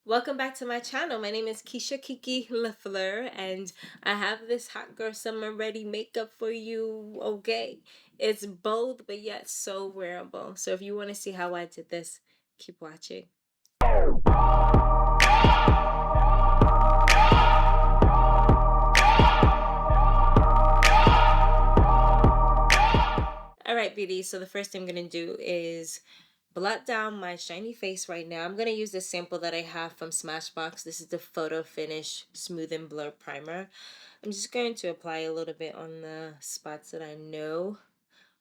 Welcome back to my channel. My name is Kiki LaFleur, and I have this hot girl summer ready makeup for you. Okay, it's bold but yet so wearable. So if you want to see how I did this, keep watching. Alright, beauty, so the first thing I'm going to do is blot down my shiny face right now. I'm going to use this sample that I have from Smashbox. This is the Photo Finish Smooth and Blur Primer. I'm just going to apply a little bit on the spots that I know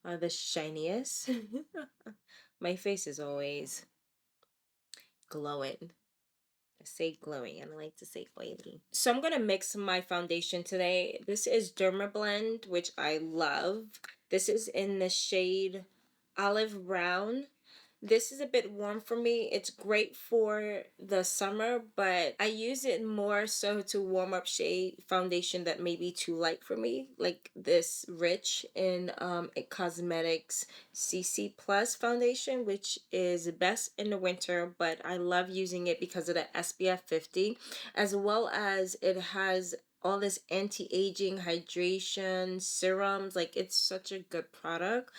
are the shiniest. My face is always glowing. I say glowing, and I like to say oily. So I'm going to mix my foundation today. This is Dermablend, which I love. This is in the shade Olive Brown. This is a bit warm for me. It's great for the summer, but I use it more so to warm up shade foundation that may be too light for me, like this Rich in It Cosmetics CC Plus foundation, which is best in the winter, but I love using it because of the SPF 50, as well as it has all this anti-aging hydration serums. Like, it's such a good product,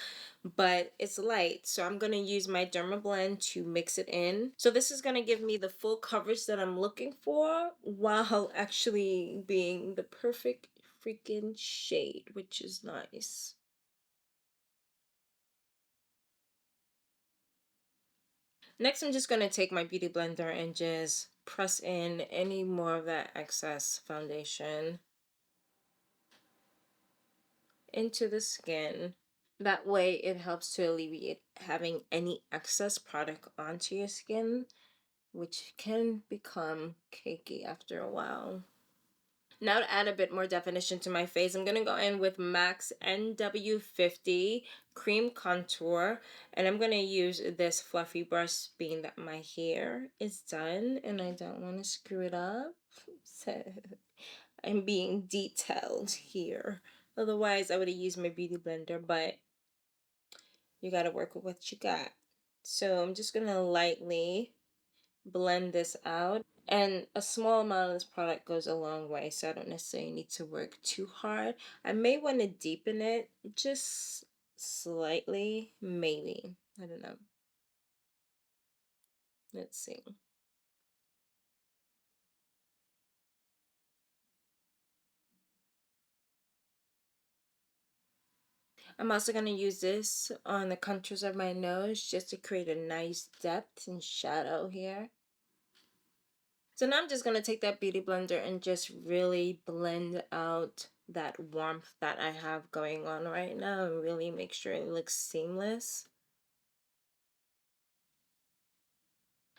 but it's light, so I'm going to use my Dermablend to mix it in. So this is going to give me the full coverage that I'm looking for while actually being the perfect freaking shade, which is nice. Next, I'm just going to take my beauty blender and just press in any more of that excess foundation into the skin. That way it helps to alleviate having any excess product onto your skin, which can become cakey after a while. Now to add a bit more definition to my face, I'm going to go in with MAC's NW50 Cream Contour, and I'm going to use this fluffy brush being that my hair is done and I don't want to screw it up. So I'm being detailed here. Otherwise, I would have used my beauty blender, but you got to work with what you got. So I'm just going to lightly blend this out, and a small amount of this product goes a long way, so I don't necessarily need to work too hard. I may want to deepen it just slightly, maybe. I don't know. Let's see. I'm also going to use this on the contours of my nose just to create a nice depth and shadow here. So now I'm just going to take that beauty blender and just really blend out that warmth that I have going on right now and really make sure it looks seamless.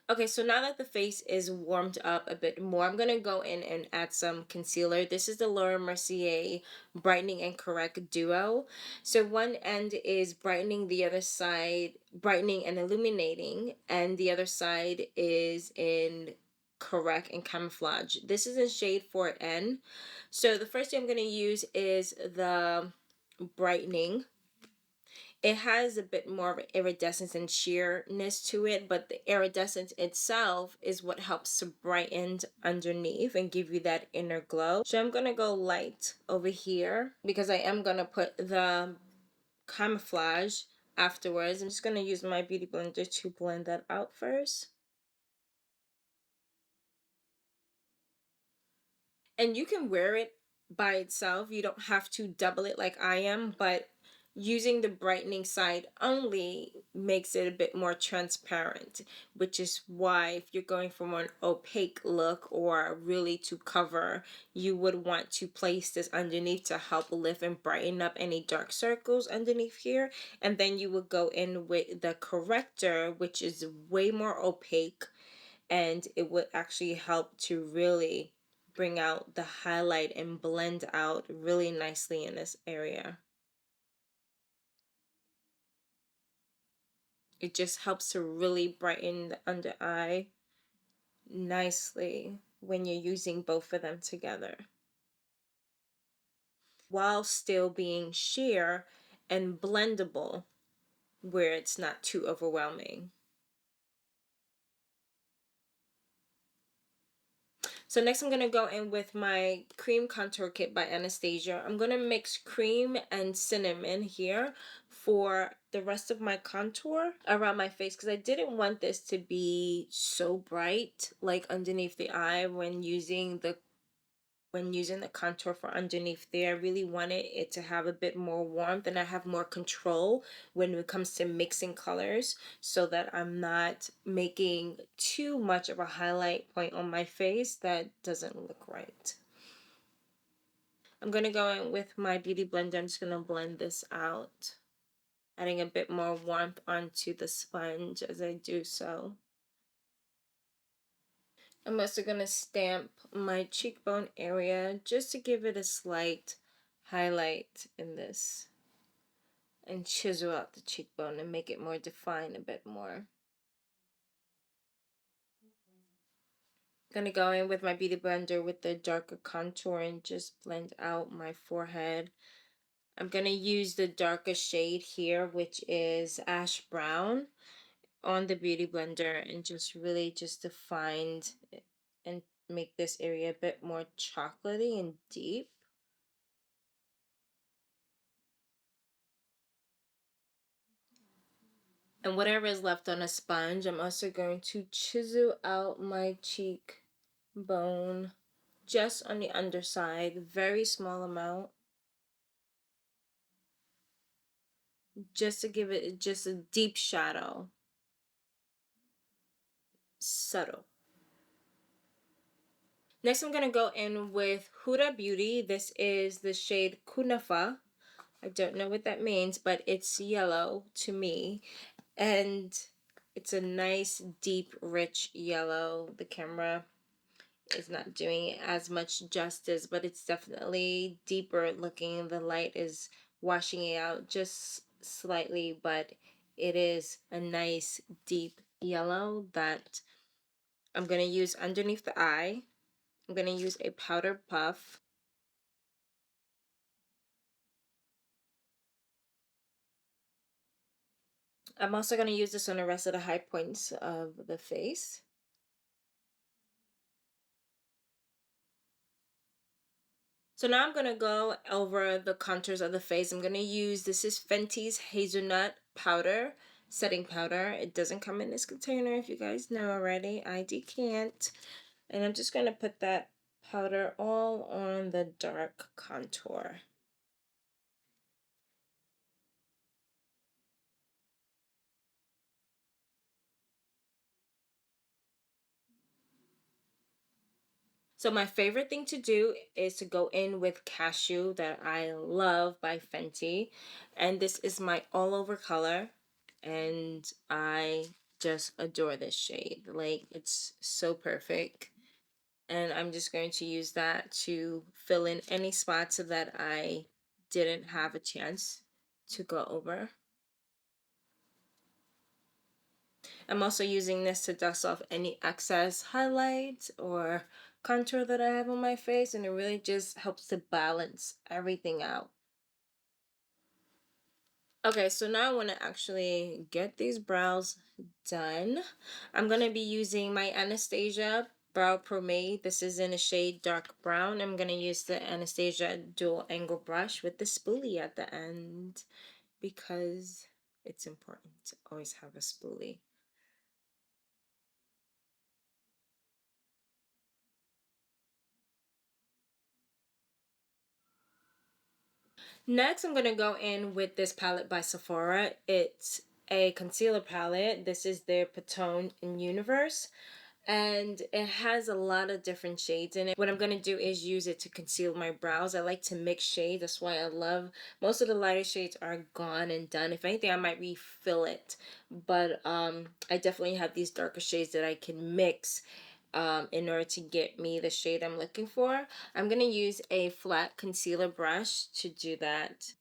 Okay, so now that the face is warmed up a bit more, I'm going to go in and add some concealer. This is the Laura Mercier Brightening and Correct Duo. So one end is brightening, the other side brightening and illuminating, and the other side is in Correct and Camouflage. This is in shade 4N. So the first thing I'm going to use is the brightening. It has a bit more of iridescence and sheerness to it, but the iridescence itself is what helps to brighten underneath and give you that inner glow. So I'm going to go light over here because I am going to put the camouflage afterwards. I'm just going to use my beauty blender to blend that out first. And you can wear it by itself. You don't have to double it like I am, but using the brightening side only makes it a bit more transparent, which is why if you're going for an opaque look or really to cover, you would want to place this underneath to help lift and brighten up any dark circles underneath here. And then you would go in with the corrector, which is way more opaque, and it would actually help to really bring out the highlight and blend out really nicely in this area. It just helps to really brighten the under eye nicely when you're using both of them together, while still being sheer and blendable where it's not too overwhelming. So next I'm going to go in with my cream contour kit by Anastasia. I'm going to mix cream and cinnamon here for the rest of my contour around my face, because I didn't want this to be so bright like underneath the eye when using the contour for underneath there. I really wanted it to have a bit more warmth and I have more control when it comes to mixing colors, so that I'm not making too much of a highlight point on my face that doesn't look right. I'm going to go in with my beauty blender. I'm just going to blend this out, adding a bit more warmth onto the sponge as I do so. I'm also going to stamp my cheekbone area just to give it a slight highlight in this, and chisel out the cheekbone and make it more defined a bit more. I'm going to go in with my beauty blender with the darker contour and just blend out my forehead. I'm going to use the darker shade here, which is ash brown, on the beauty blender, and just really just define and make this area a bit more chocolatey and deep. And whatever is left on a sponge, I'm also going to chisel out my cheekbone just on the underside, very small amount, just to give it just a deep shadow. Subtle. Next, I'm going to go in with Huda Beauty. This is the shade Kunafa. I don't know what that means, but it's yellow to me. And it's a nice, deep, rich yellow. The camera is not doing it as much justice, but it's definitely deeper looking. The light is washing it out just slightly, but it is a nice, deep yellow that I'm going to use underneath the eye. I'm going to use a powder puff. I'm also going to use this on the rest of the high points of the face. So now I'm going to go over the contours of the face. I'm going to use, this is Fenty's Hazelnut Powder, setting powder. It doesn't come in this container, if you guys know already. I decant. And I'm just going to put that powder all on the dark contour. So my favorite thing to do is to go in with Cashew, that I love, by Fenty. And this is my all over color. And I just adore this shade. Like, it's so perfect. And I'm just going to use that to fill in any spots that I didn't have a chance to go over. I'm also using this to dust off any excess highlights or contour that I have on my face, and it really just helps to balance everything out. Okay, so now I want to actually get these brows done. I'm going to be using my Anastasia Brow Pomade. This is in a shade dark brown. I'm going to use the Anastasia dual angle brush with the spoolie at the end, because it's important to always have a spoolie. Next, I'm going to go in with this palette by Sephora. It's a concealer palette. This is their Petone in Universe. And it has a lot of different shades in it. What I'm going to do is use it to conceal my brows. I like to mix shades. That's why I love, most of the lighter shades are gone and done. If anything, I might refill it. But I definitely have these darker shades that I can mix in order to get me the shade I'm looking for. I'm going to use a flat concealer brush to do that.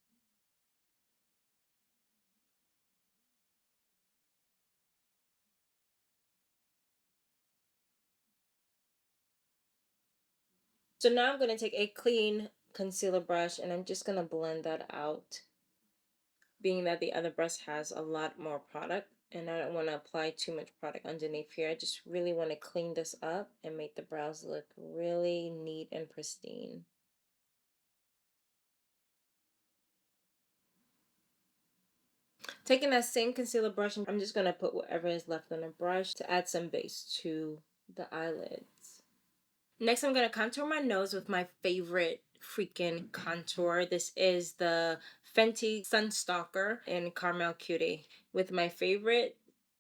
So now I'm going to take a clean concealer brush and I'm just going to blend that out, being that the other brush has a lot more product. And I don't want to apply too much product underneath here. I just really want to clean this up and make the brows look really neat and pristine. Taking that same concealer brush, I'm just going to put whatever is left on the brush to add some base to the eyelids. Next, I'm going to contour my nose with my favorite freaking contour. This is the Fenty Sunstalker in Caramel Cutie with my favorite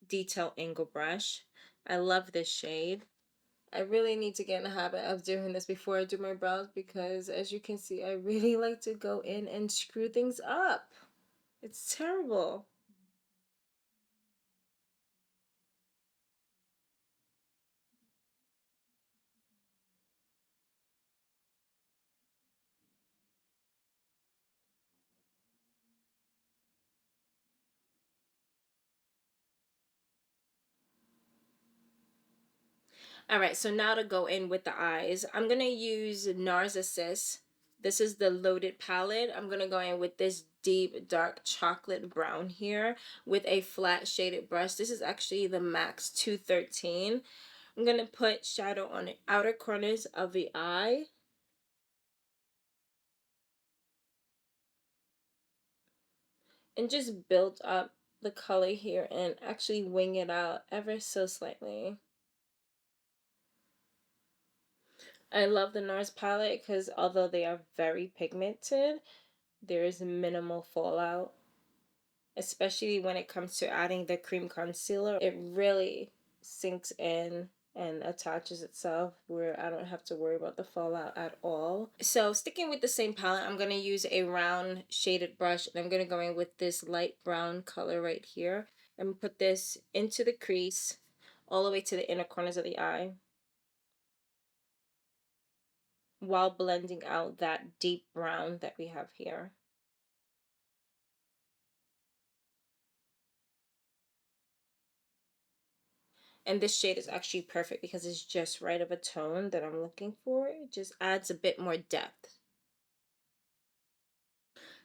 detail angle brush. I love this shade. I really need to get in the habit of doing this before I do my brows because, as you can see, I really like to go in and screw things up. It's terrible. All right, so now to go in with the eyes, I'm going to use NARS Assist. This is the loaded palette. I'm going to go in with this deep dark chocolate brown here with a flat shaded brush. This is actually the MAC 213. I'm going to put shadow on the outer corners of the eye. And just build up the color here and actually wing it out ever so slightly. I love the NARS palette because although they are very pigmented, there is minimal fallout, especially when it comes to adding the cream concealer. It really sinks in and attaches itself where I don't have to worry about the fallout at all. So sticking with the same palette, I'm going to use a round shaded brush, and I'm going to go in with this light brown color right here and put this into the crease all the way to the inner corners of the eye while blending out that deep brown that we have here. And this shade is actually perfect because it's just right of a tone that I'm looking for. It just adds a bit more depth.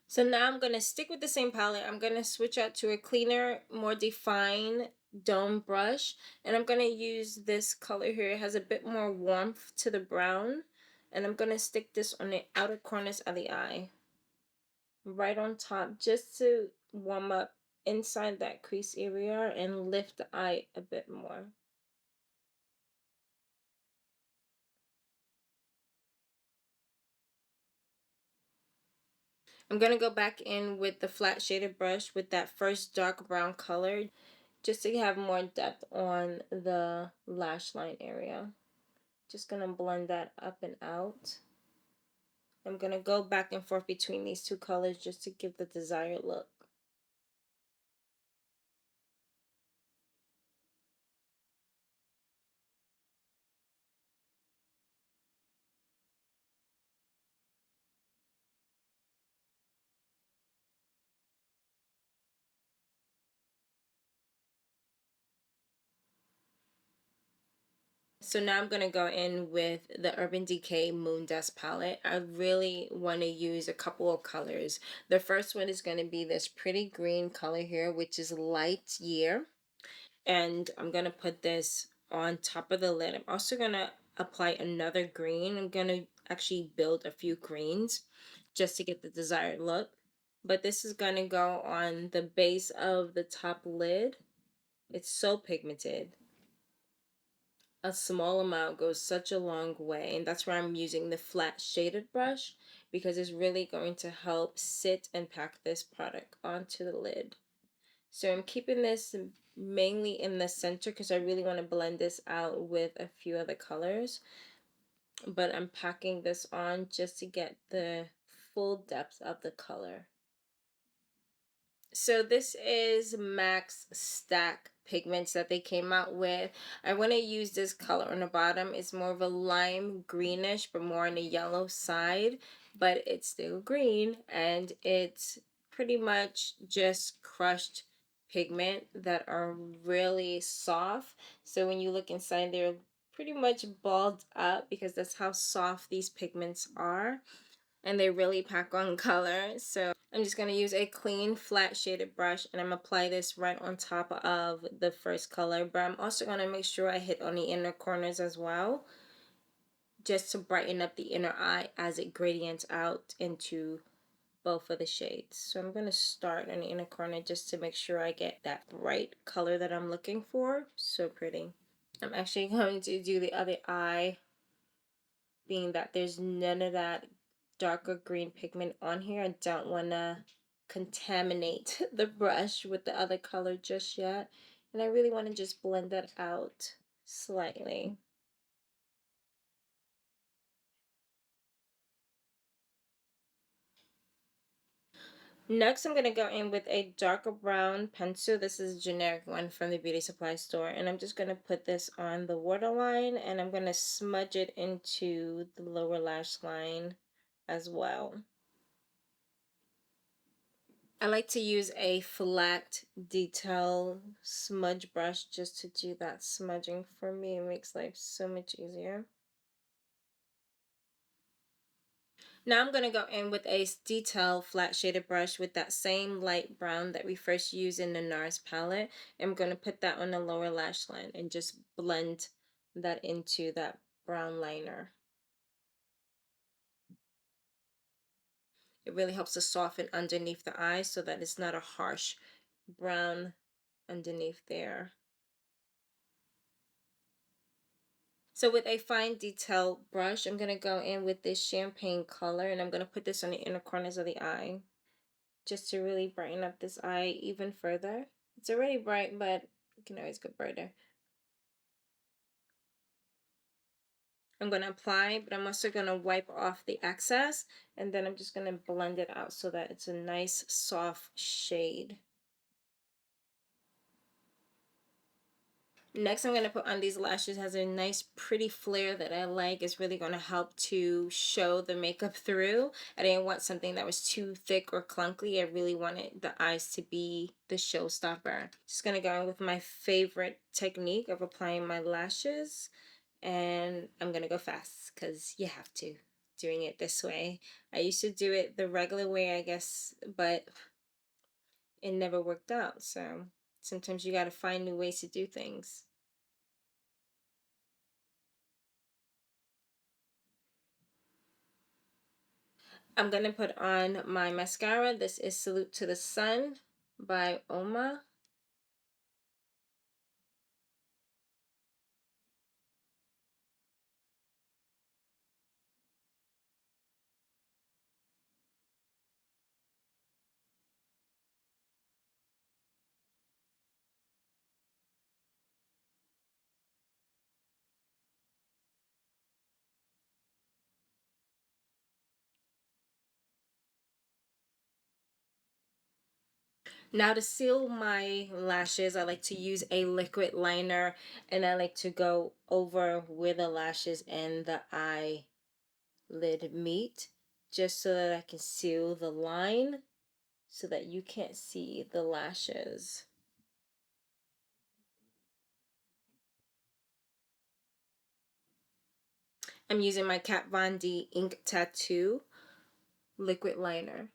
So now I'm going to stick with the same palette. I'm going to switch out to a cleaner, more defined dome brush. And I'm going to use this color here. It has a bit more warmth to the brown. And I'm going to stick this on the outer corners of the eye. Right on top, just to warm up inside that crease area and lift the eye a bit more. I'm going to go back in with the flat shaded brush with that first dark brown color just to have more depth on the lash line area. Just going to blend that up and out. I'm going to go back and forth between these two colors just to give the desired look. So now I'm going to go in with the Urban Decay Moon Dust palette. I really want to use a couple of colors. The first one is going to be this pretty green color here, which is Light Year. And I'm going to put this on top of the lid. I'm also going to apply another green. I'm going to actually build a few greens just to get the desired look. But this is going to go on the base of the top lid. It's so pigmented. A small amount goes such a long way, and that's why I'm using the flat shaded brush, because it's really going to help sit and pack this product onto the lid. So I'm keeping this mainly in the center because I really want to blend this out with a few other colors, but I'm packing this on just to get the full depth of the color. So this is MAC's Stack pigments that they came out with. I want to use this color on the bottom. It's more of a lime greenish, but more on the yellow side, but it's still green, and it's pretty much just crushed pigment that are really soft. So when you look inside, they're pretty much balled up because that's how soft these pigments are, and they really pack on color. So I'm just going to use a clean flat shaded brush, and I'm going to apply this right on top of the first color, but I'm also going to make sure I hit on the inner corners as well, just to brighten up the inner eye as it gradients out into both of the shades. So I'm going to start on the inner corner just to make sure I get that bright color that I'm looking for. So pretty. I'm actually going to do the other eye, being that there's none of that darker green pigment on here. I don't want to contaminate the brush with the other color just yet, and I really want to just blend that out slightly. Next, I'm going to go in with a darker brown pencil. This is a generic one from the beauty supply store, and I'm just going to put this on the waterline, and I'm going to smudge it into the lower lash line as well. I like to use a flat detail smudge brush just to do that smudging. For me, it makes life so much easier. Now I'm going to go in with a detail flat shaded brush with that same light brown that we first used in the NARS palette. I'm going to put that on the lower lash line and just blend that into that brown liner. It really helps to soften underneath the eye so that it's not a harsh brown underneath there. So with a fine detail brush, I'm going to go in with this champagne color, and I'm going to put this on the inner corners of the eye just to really brighten up this eye even further. It's already bright, but it can always go brighter. I'm going to apply, but I'm also going to wipe off the excess, and then I'm just going to blend it out so that it's a nice soft shade. Next, I'm going to put on these lashes. It has a nice pretty flare that I like. It's really going to help to show the makeup through. I didn't want something that was too thick or clunky. I really wanted the eyes to be the showstopper. Just going to go in with my favorite technique of applying my lashes. And I'm going to go fast because you have to, doing it this way. I used to do it the regular way, I guess, but it never worked out. So sometimes you got to find new ways to do things. I'm going to put on my mascara. This is Salute to the Sun by 𝗀𝗡𝗀𝗋. Now to seal my lashes, I like to use a liquid liner, and I like to go over where the lashes and the eyelid meet, just so that I can seal the line so that you can't see the lashes. I'm using my Kat Von D Ink Tattoo liquid liner.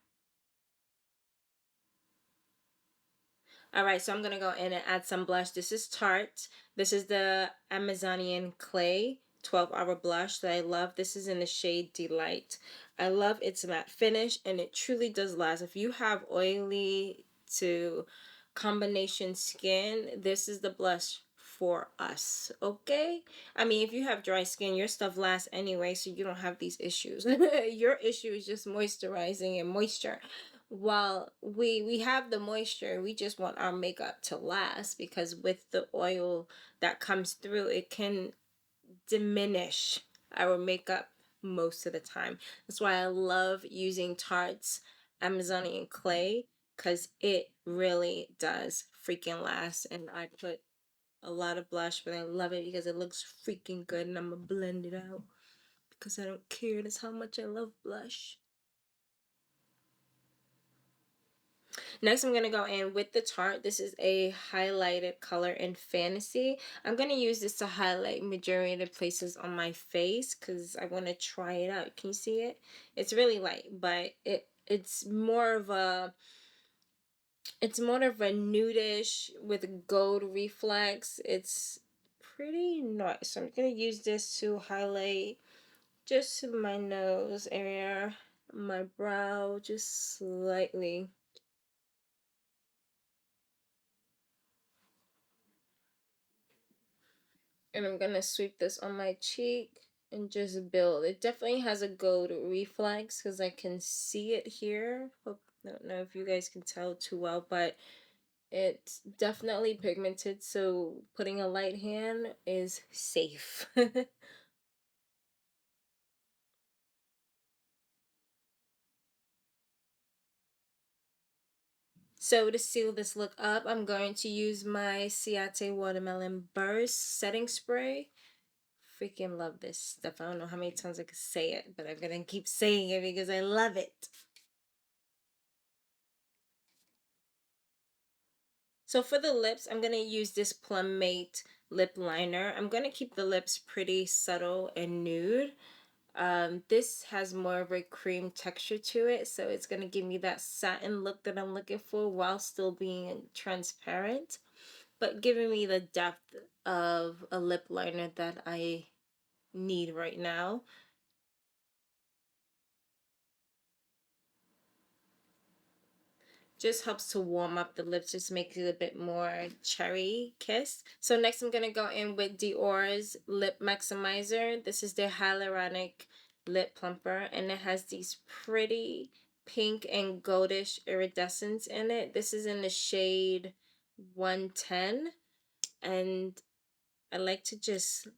Alright, so I'm going to go in and add some blush. This is Tarte. This is the Amazonian Clay 12-hour blush that I love. This is in the shade Delight. I love its matte finish, and it truly does last. If you have oily to combination skin, this is the blush for us, okay? I mean, if you have dry skin, your stuff lasts anyway, so you don't have these issues. Your issue is just moisturizing and moisture. While we have the moisture, we just want our makeup to last, because with the oil that comes through, it can diminish our makeup most of the time. That's why I love using Tarte's Amazonian Clay, because it really does freaking last. And I put a lot of blush, but I love it because it looks freaking good, and I'm gonna blend it out because I don't care. That's how much I love blush. Next, I'm going to go in with the Tarte. This is a highlighted color in Fantasy. I'm going to use this to highlight majority of the places on my face because I want to try it out. Can you see it? It's really light, but it it's more of a nudish with gold reflex. It's pretty nice. So I'm gonna use this to highlight just my nose area, my brow, just slightly. And I'm gonna sweep this on my cheek and just build. It definitely has a gold reflex because I can see it here. Hope, I don't know if you guys can tell too well, but it's definitely pigmented, so putting a light hand is safe. So to seal this look up, I'm going to use my 𝗙𝗍𝗍 Watermelon Burst Setting Spray. Freaking love this stuff. I don't know how many times I could say it, but I'm gonna keep saying it because I love it. So for the lips, I'm going to use this Plum Mate lip liner. I'm going to keep the lips pretty subtle and nude. This has more of a cream texture to it, so it's going to give me that satin look that I'm looking for while still being transparent, but giving me the depth of a lip liner that I need right now. Just helps to warm up the lips, just makes it a bit more cherry kiss. So next I'm gonna go in with Dior's Lip Maximizer. This is their hyaluronic lip plumper, and it has these pretty pink and goldish iridescence in it. This is in the shade 110, and I like to just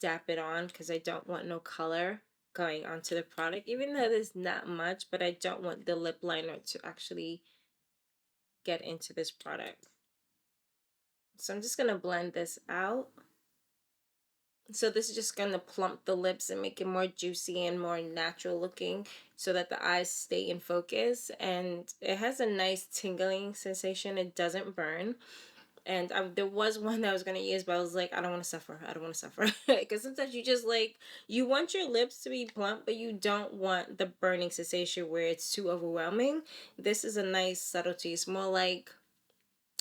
dap it on because I don't want no color going onto the product, even though there's not much, but I don't want the lip liner to actually get into this product. So I'm just going to blend this out. So this is just going to plump the lips and make it more juicy and more natural looking so that the eyes stay in focus. And it has a nice tingling sensation. It doesn't burn. And there was one that I was going to use, but I was like, I don't want to suffer. I don't want to suffer. Because sometimes you just like, you want your lips to be plump, but you don't want the burning sensation where it's too overwhelming. This is a nice subtlety. It's more like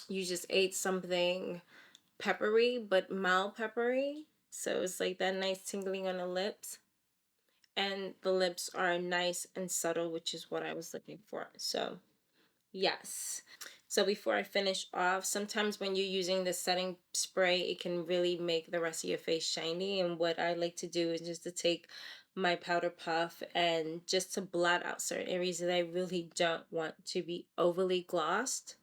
you just ate something peppery, but mild peppery. So it's like that nice tingling on the lips. And the lips are nice and subtle, which is what I was looking for. So yes. So before I finish off, sometimes when you're using the setting spray, it can really make the rest of your face shiny. And what I like to do is just to take my powder puff and just to blot out certain areas that I really don't want to be overly glossed.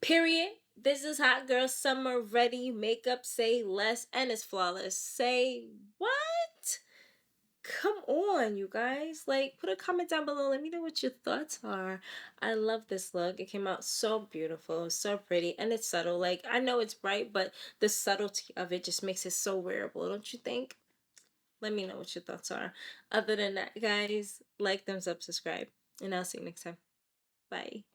Period. This is Hot Girl Summer Ready. Makeup say less and it's flawless. Say what? Come on, you guys. Like, put a comment down below. Let me know what your thoughts are. I love this look. It came out so beautiful, so pretty, and it's subtle. Like, I know it's bright, but the subtlety of it just makes it so wearable, don't you think? Let me know what your thoughts are. Other than that, guys, like, thumbs up, subscribe, and I'll see you next time. Bye.